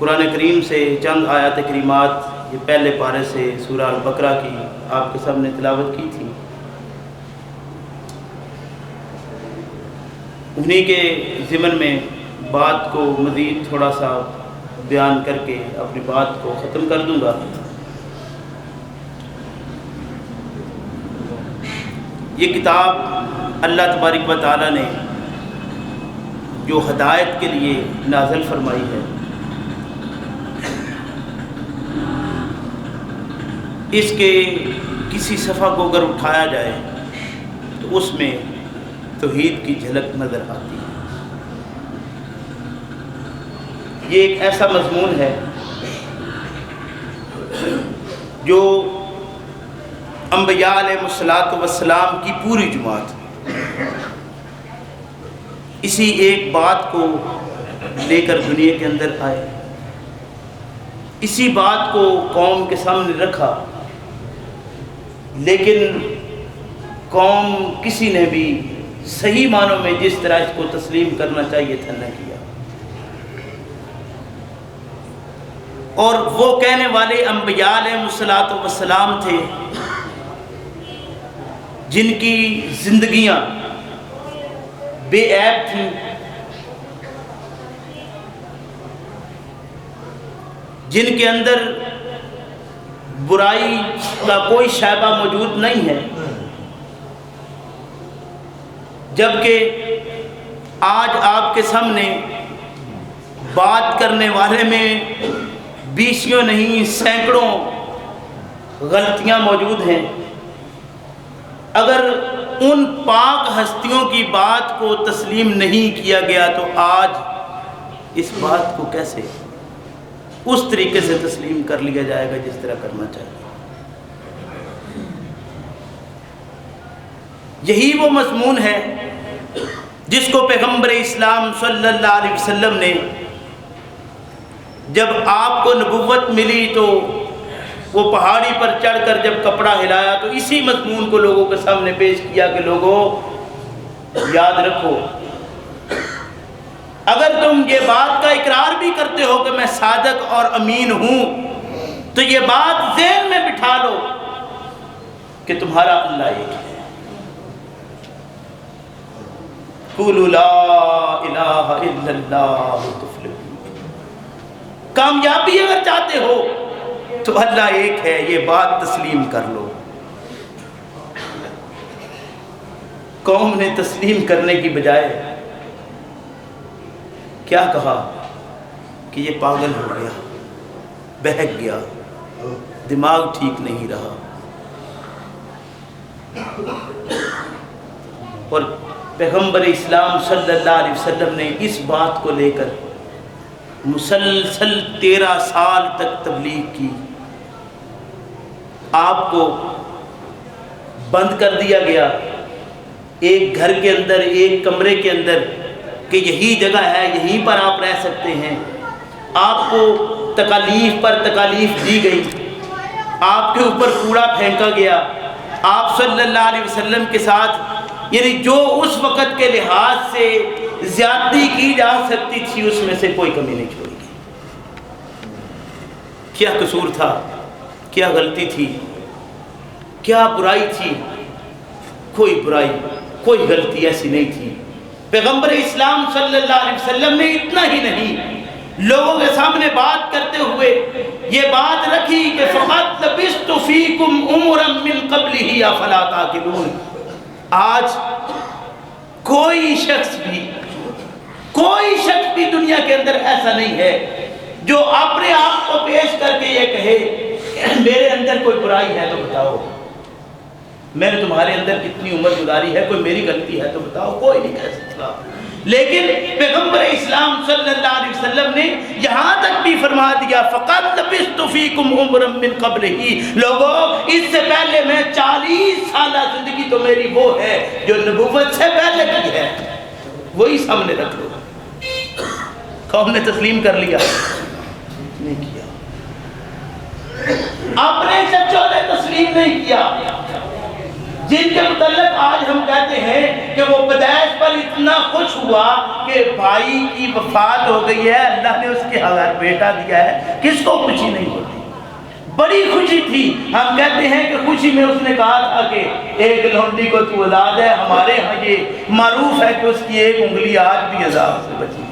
قرآن کریم سے چند آیات کریمات یہ پہلے پارے سے سورہ البقرہ کی آپ کے سامنے تلاوت کی تھی۔ انہی کے ضمن میں بات کو مزید تھوڑا سا بیان کر کے اپنی بات کو ختم کر دوں گا۔ یہ کتاب اللہ تبارک و تعالیٰ نے جو ہدایت کے لیے نازل فرمائی ہے، اس کے کسی صفحہ کو اگر اٹھایا جائے تو اس میں توحید کی جھلک نظر آتی ہے۔ یہ ایک ایسا مضمون ہے جو انبیاء علیہ السلام کی پوری جماعت اسی ایک بات کو لے کر دنیا کے اندر آئے، اسی بات کو قوم کے سامنے رکھا، لیکن قوم کسی نے بھی صحیح معنوں میں جس طرح اس کو تسلیم کرنا چاہیے تھا نہ کیا، اور وہ کہنے والے انبیاء علیہ السلام تھے جن کی زندگیاں بے عیب تھیں، جن کے اندر برائی کا کوئی شائبہ موجود نہیں ہے، جبکہ آج آپ کے سامنے بات کرنے والے میں بیسیوں نہیں سینکڑوں غلطیاں موجود ہیں۔ اگر ان پاک ہستیوں کی بات کو تسلیم نہیں کیا گیا تو آج اس بات کو کیسے اس طریقے سے تسلیم کر لیا جائے گا جس طرح کرنا چاہیے؟ یہی وہ مضمون ہے جس کو پیغمبر اسلام صلی اللہ علیہ وسلم نے جب آپ کو نبوت ملی تو وہ پہاڑی پر چڑھ کر جب کپڑا ہلایا تو اسی مضمون کو لوگوں کے سامنے پیش کیا کہ لوگوں یاد رکھو، اگر تم یہ بات کا اقرار بھی کرتے ہو کہ میں صادق اور امین ہوں تو یہ بات ذہن میں بٹھا لو کہ تمہارا اللہ ایک ہے۔ قولوا لا الہ الا اللہ تفلحون، کامیابی اگر چاہتے ہو تو اللہ ایک ہے، یہ بات تسلیم کر لو۔ قوم نے تسلیم کرنے کی بجائے کیا کہا کہ یہ پاگل ہو گیا، بہک گیا، دماغ ٹھیک نہیں رہا، اور پیغمبر اسلام صلی اللہ علیہ وسلم نے اس بات کو لے کر مسلسل 13 سال تک تبلیغ کی۔ آپ کو بند کر دیا گیا ایک گھر کے اندر، ایک کمرے کے اندر کہ یہی جگہ ہے، یہیں پر آپ رہ سکتے ہیں۔ آپ کو تکالیف پر تکالیف دی گئی، آپ کے اوپر کوڑا پھینکا گیا، آپ صلی اللہ علیہ وسلم کے ساتھ یعنی جو اس وقت کے لحاظ سے زیادتی کی جا سکتی تھی اس میں سے کوئی کمی نہیں چھوڑی گئی۔ کیا قصور تھا، کیا غلطی تھی، کیا برائی تھی؟ کوئی برائی، کوئی غلطی ایسی نہیں تھی۔ پیغمبر اسلام صلی اللہ علیہ وسلم نے اتنا ہی نہیں، لوگوں کے سامنے بات کرتے ہوئے یہ بات رکھی کہ فَقَدْ لَبِثْتُ فِيكُمْ عُمُرًا مِّن قَبْلِهِ أَفَلَا تَعْقِلُونَ۔ آج کوئی شخص بھی دنیا کے اندر ایسا نہیں ہے جو اپنے آپ کو پیش کر کے یہ کہے میرے اندر کوئی برائی ہے تو بتاؤ، میں نے تمہارے اندر کتنی عمر گزاری ہے، کوئی میری غلطی ہے تو بتاؤ، کوئی نہیں کہہ سکتا۔ لیکن پیغمبر اسلام صلی اللہ علیہ وسلم نے یہاں تک بھی فرما دیا فَقَدْ لَبِثْتُ فِيكُمْ عُمْرًا مِّن قَبْلِهِ، لوگوں اس سے پہلے میں 40 سالہ زندگی تو میری وہ ہے جو نبوت سے پہلے کی ہے، وہی سامنے رکھ لو۔ قوم نے تسلیم کر لیا؟ نہیں کیا۔ اپنے چچوں نے تسلیم نہیں کیا، جن کے متعلق آج ہم کہتے ہیں کہ وہ پیدائش پر اتنا خوش ہوا کہ بھائی کی وفات ہو گئی ہے، اللہ نے اس کے ہزار بیٹا دیا ہے، کس کو خوشی نہیں ہوتی؟ بڑی خوشی تھی۔ ہم کہتے ہیں کہ خوشی میں اس نے کہا تھا کہ ایک لونڈی کو تو اولاد ہے، ہمارے ہاں یہ معروف ہے کہ اس کی ایک انگلی آج بھی عذاب سے بچی۔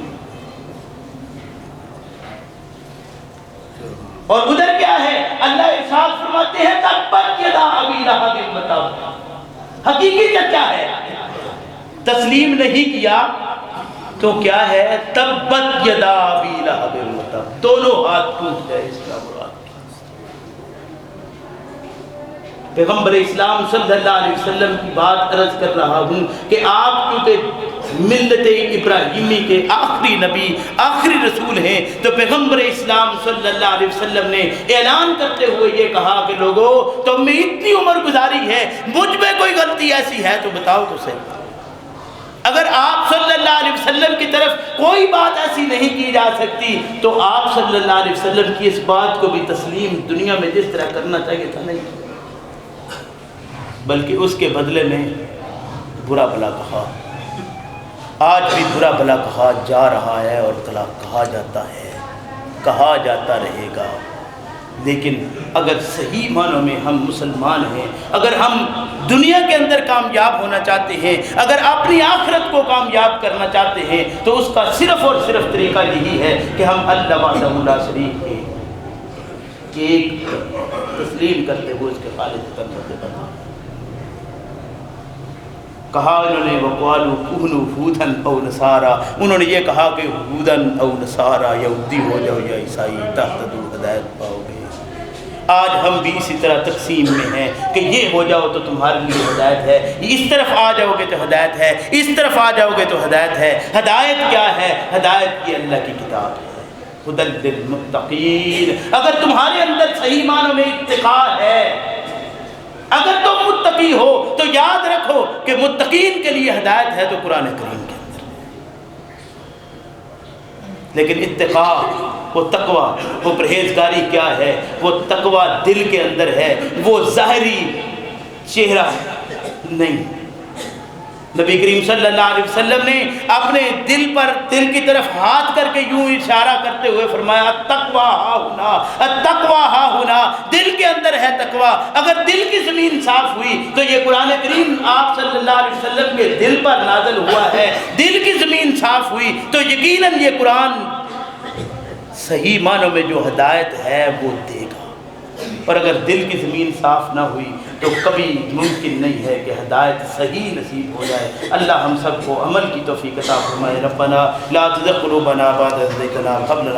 اور ادھر کیا ہے؟ اللہ ارشاد فرماتے ہیں تبت یدا ابی لہب وتب، حقیقی چچا ہے، تسلیم نہیں کیا تو کیا ہے؟ تبت یدا ابی لہب وتب، دونوں ہاتھ ٹوٹ گئے، اس کا مراد۔ پیغمبر اسلام صلی اللہ علیہ وسلم کی بات عرض کر رہا ہوں کہ آپ کیونکہ ملت ابراہیمی کے آخری نبی، آخری رسول ہیں، تو پیغمبر اسلام صلی اللہ علیہ وسلم نے اعلان کرتے ہوئے یہ کہا کہ لوگوں تم میں اتنی عمر گزاری ہے، مجھ میں کوئی غلطی ایسی ہے تو بتاؤ تو صحیح۔ اگر آپ صلی اللہ علیہ وسلم کی طرف کوئی بات ایسی نہیں کی جا سکتی تو آپ صلی اللہ علیہ وسلم کی اس بات کو بھی تسلیم دنیا میں جس طرح کرنا چاہیے تھا نہیں، بلکہ اس کے بدلے میں برا بھلا کہا۔ آج بھی برا بھلا کہا جا رہا ہے اور کہا جاتا ہے، کہا جاتا رہے گا۔ لیکن اگر صحیح معنوں میں ہم مسلمان ہیں، اگر ہم دنیا کے اندر کامیاب ہونا چاہتے ہیں، اگر اپنی آخرت کو کامیاب کرنا چاہتے ہیں، تو اس کا صرف اور صرف طریقہ یہی ہے کہ ہم اللہ وحدہ لا شریک ہے کہ ایک تسلیم کرتے ہوئے اس کے خالق کرتے بنا۔ کہا انہوں نے وقالوا كونوا هودا او نصارا، انہوں نے یہ کہا کہ ہودن او نصارا، یہودی ہو جاؤ یا عیسائی، تہتدوا ہدایت پاؤ گے۔ آج ہم بھی اسی طرح تقسیم میں ہیں کہ یہ ہو جاؤ تو تمہارے لیے ہدایت ہے، اس طرف آ جاؤ گے تو ہدایت ہے، اس طرف آ جاؤ گے تو ہدایت ہے۔ ہدایت کیا ہے؟ ہدایت یہ اللہ کی کتاب ہے، ہدی للمتقین۔ اگر تمہارے اندر صحیح معنوں میں اتقاء ہے، اگر تم متقی ہو تو یاد رکھو کہ متقین کے لیے ہدایت ہے تو قرآن کریم کے اندر۔ لیکن اتقاء، وہ تقوی، وہ پرہیزگاری کیا ہے؟ وہ تقوی دل کے اندر ہے، وہ ظاہری چہرہ نہیں۔ نبی کریم صلی اللہ علیہ وسلم نے اپنے دل پر، دل کی طرف ہاتھ کر کے یوں اشارہ کرتے ہوئے فرمایا التقویٰ ہا ہنا، التقویٰ ہا ہنا، دل کے اندر ہے تقویٰ۔ اگر دل کی زمین صاف ہوئی تو یہ قرآن کریم آپ صلی اللہ علیہ وسلم کے دل پر نازل ہوا ہے، دل کی زمین صاف ہوئی تو یقیناً یہ قرآن صحیح معنوں میں جو ہدایت ہے وہ دے گا۔ اور اگر دل کی زمین صاف نہ ہوئی تو کبھی ممکن نہیں ہے کہ ہدایت صحیح نصیب ہو جائے۔ اللہ ہم سب کو عمل کی توفیق عطا فرمائے۔ ربنا لا تزغ قلوبنا بعد إذ هديتنا وهب لنا